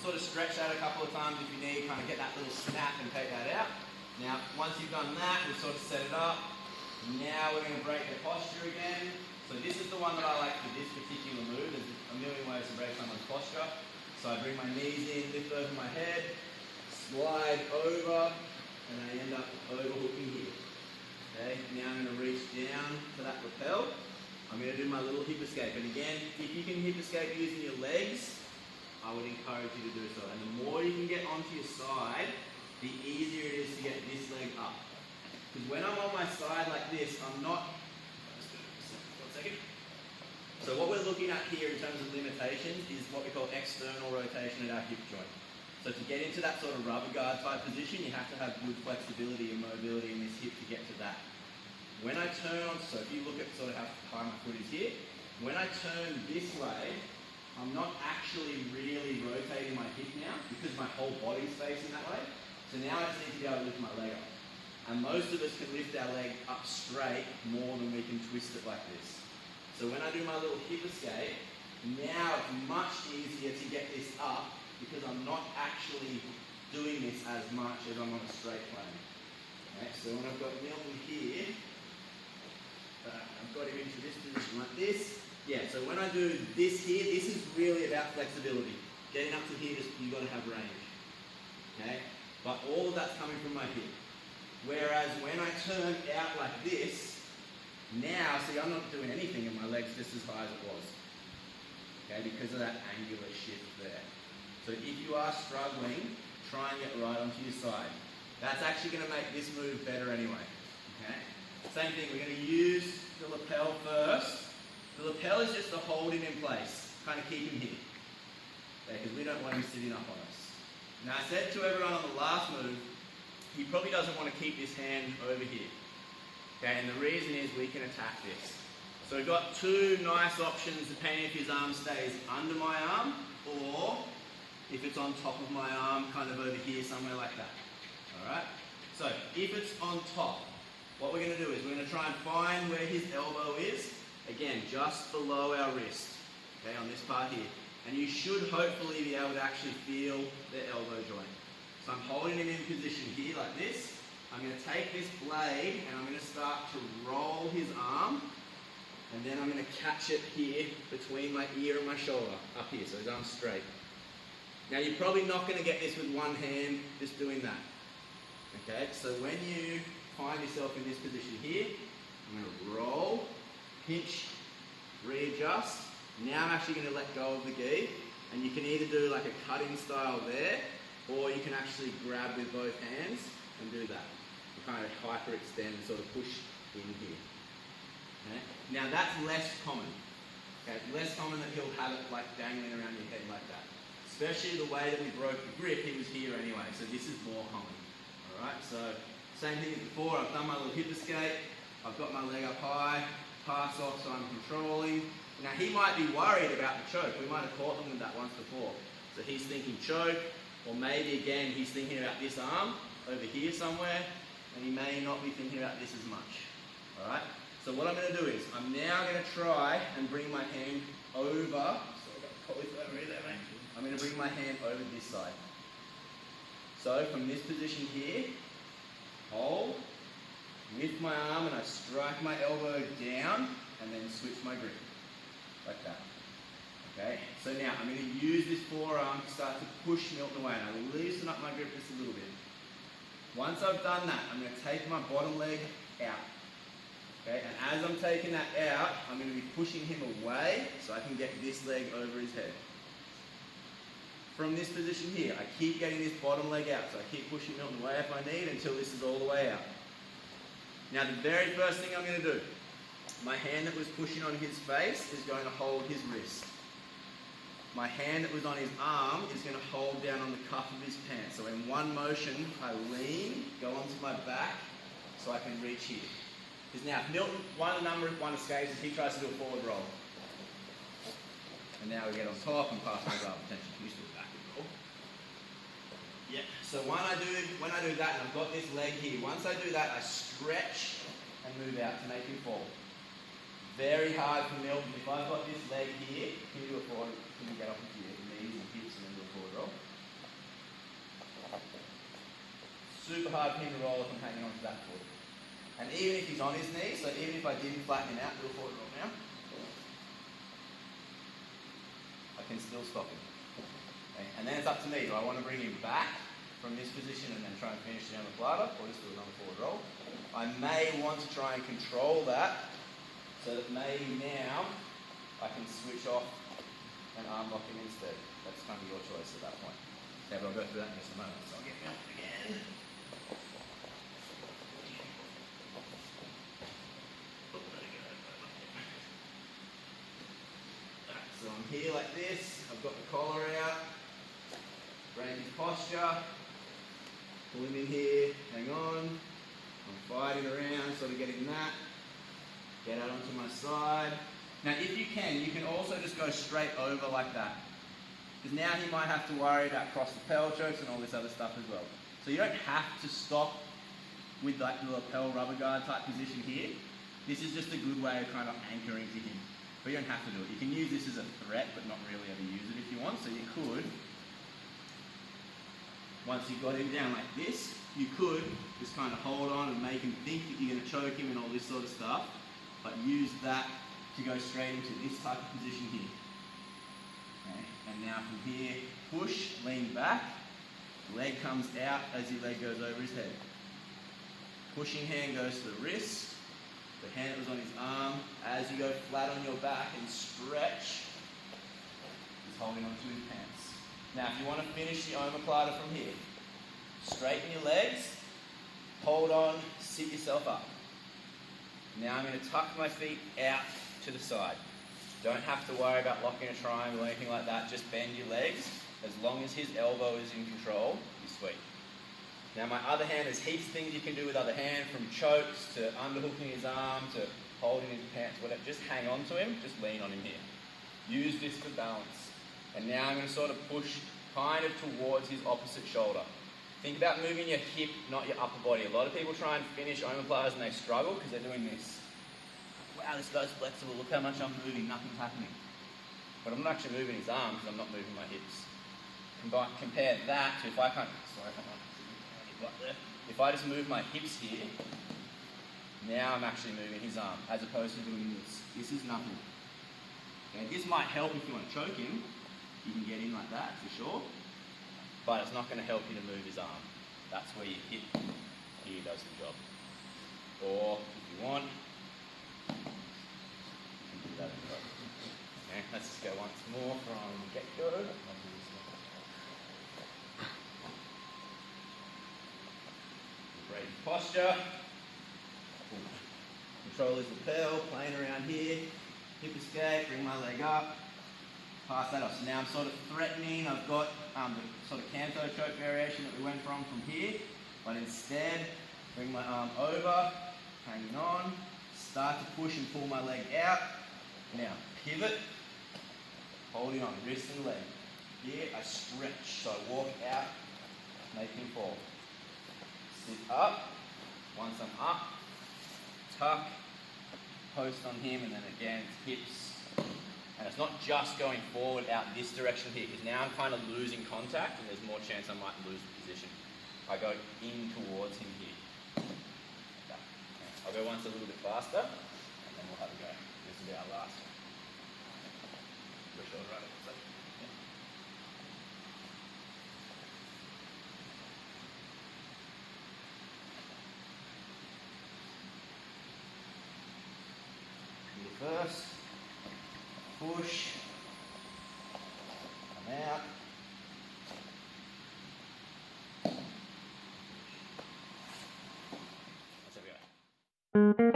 sort of stretch that a couple of times if you need, kind of get that little snap and take that out. Now, once you've done that, we've sort of set it up. Now we're going to break the posture again. So this is the one that I like for this particular move. There's a million ways to break someone's posture. So I bring my knees in, lift over my head, slide over, and I end up overhooking here. Okay, now I'm going to reach down to that lapel. I'm going to do my little hip escape. And again, if you can hip escape using your legs, I would encourage you to do so. And the more you can get onto your side, the easier it is to get this leg up. Because when I'm on my side like this, I'm not... One second. So what we're looking at here in terms of limitations is what we call external rotation at our hip joint. So to get into that sort of rubber guard type position, you have to have good flexibility and mobility in this hip to get to that. When I turn on, so if you look at sort of how high my foot is here, when I turn this way, I'm not actually really rotating my hip now because my whole body's facing that way. So now I just need to be able to lift my leg up. And most of us can lift our leg up straight more than we can twist it like this. So when I do my little hip escape, now it's much easier to get this up because I'm not actually doing this as much as I'm on a straight plane. Okay, so when I've got Milton here, I've got him into this position like this. Yeah, so when I do this here, this is really about flexibility. Getting up to here, you've got to have range. Okay? But all of that's coming from my hip. Whereas when I turn out like this, now, see, I'm not doing anything and my leg's just as high as it was. Okay, because of that angular shift there. So if you are struggling, try and get right onto your side. That's actually going to make this move better anyway. Okay? Same thing, we're going to use the lapel first. The lapel is just to hold him in place, kind of keep him here. Okay, because we don't want him sitting up on us. Now I said to everyone on the last move, he probably doesn't want to keep this hand over here. Okay, and the reason is we can attack this. So we've got two nice options depending if his arm stays under my arm or if it's on top of my arm, kind of over here, somewhere like that. Alright? So if it's on top, what we're going to do is we're going to try and find where his elbow is. Again, just below our wrist. Okay, on this part here. And you should hopefully be able to actually feel the elbow joint. So I'm holding him in position here like this. I'm going to take this blade and I'm going to start to roll his arm. And then I'm going to catch it here between my ear and my shoulder, up here, so his arm's straight. Now you're probably not going to get this with one hand just doing that. Okay, so when you find yourself in this position here, I'm going to roll, pinch, readjust. Now I'm actually going to let go of the gi, and you can either do like a cutting style there, or you can actually grab with both hands and do that. You kind of hyperextend and sort of push in here. Okay? Now that's less common. Okay? It's less common that he'll have it like dangling around your head like that. Especially the way that we broke the grip, he was here anyway, so this is more common. Alright, so same thing as before, I've done my little hip escape, I've got my leg up high, pass off so I'm controlling. Now he might be worried about the choke, we might have caught them with that once before. So he's thinking choke, or maybe again he's thinking about this arm over here somewhere, and he may not be thinking about this as much. Alright, so what I'm going to do is, I'm now going to try and bring my hand over, so I've got cauliflower there, mate. I'm going to bring my hand over this side. So from this position here, hold, lift my arm and I strike my elbow down and then switch my grip, like that. Okay, so now I'm going to use this forearm to start to push Milton away and I will loosen up my grip just a little bit. Once I've done that, I'm going to take my bottom leg out. Okay, and as I'm taking that out, I'm going to be pushing him away so I can get this leg over his head. From this position here, I keep getting this bottom leg out, so I keep pushing Milton away if I need until this is all the way out. Now the very first thing I'm going to do, my hand that was pushing on his face is going to hold his wrist. My hand that was on his arm is going to hold down on the cuff of his pants. So in one motion, I lean, go onto my back, so I can reach here. Because now, if Milton, one escapes as he tries to do a forward roll. And now we get on top and pass my guard potential. Used to back and roll. Yeah. So when I do that, and I've got this leg here, once I do that, I stretch and move out to make him fall. Very hard for Milton. If I've got this leg here, can you do a forward? Can you get up into your knees and hips and then do a forward roll? super hard pin to roll if I'm hanging onto that foot. And even if he's on his knee, so even if I didn't flatten him out, do a forward roll now, I can still stop him. Okay? And then it's up to me. Do I want to bring him back from this position and then try and finish the omoplata, or just do another forward roll? I may want to try and control that so that maybe now I can switch off and arm lock him instead. That's kind of your choice at that point. Okay, but I'll go through that in just a moment. So I'll get him up again. So I'm here like this, I've got the collar out, break his posture, pull him in here, hang on, I'm fighting around, sort of getting that, get out onto my side. Now if you can also just go straight over like that. Because now he might have to worry about cross lapel chokes and all this other stuff as well. So you don't have to stop with like the lapel rubber guard type position here. This is just a good way of kind of anchoring to him. But you don't have to do it. You can use this as a threat, but not really ever use it if you want. So you could, once you've got him down like this, you could just kind of hold on and make him think that you're going to choke him and all this sort of stuff, but use that to go straight into this type of position here. Okay. And now from here, push, lean back, leg comes out as your leg goes over his head. Pushing hand goes to the wrist. The hand that was on his arm, as you go flat on your back and stretch, he's holding onto his pants. Now if you want to finish the omoplata from here, straighten your legs, hold on, sit yourself up. Now I'm going to tuck my feet out to the side. Don't have to worry about locking a triangle or anything like that, just bend your legs. As long as his elbow is in control, you're sweet. Now my other hand, there's heaps of things you can do with other hand, from chokes to underhooking his arm to holding his pants, whatever. Just hang on to him, just lean on him here. Use this for balance. And now I'm going to sort of push kind of towards his opposite shoulder. Think about moving your hip, not your upper body. A lot of people try and finish omoplatas and they struggle because they're doing this. Wow, this guy's flexible, look how much I'm moving, nothing's happening. But I'm not actually moving his arm because I'm not moving my hips. Compare that to if I can't, sorry if I'm not. If I just move my hips here, now I'm actually moving his arm, as opposed to doing this. This is nothing. Okay, this might help if you want to choke him. You can get in like that, for sure. But it's not going to help you to move his arm. That's where your hip here does the job. Or, if you want, you can do that as well. Okay, let's just go once more from get-go. Break posture. Control his lapel, playing around here. Hip escape, bring my leg up. Pass that off. So now I'm sort of threatening. I've got the sort of Canto choke variation that we went from here. But instead, bring my arm over, hanging on. Start to push and pull my leg out. Now, pivot. Holding on, wrist and leg. Here, I stretch. So I walk out, make him fall. Sit up. Once I'm up, tuck, post on him, and then again it's hips. And it's not just going forward out this direction here, because now I'm kind of losing contact and there's more chance I might lose the position. I go in towards him here. Okay. I'll go once a little bit faster, and then we'll have a go. This will be our last one. Right. First, push, come out, let's have a go.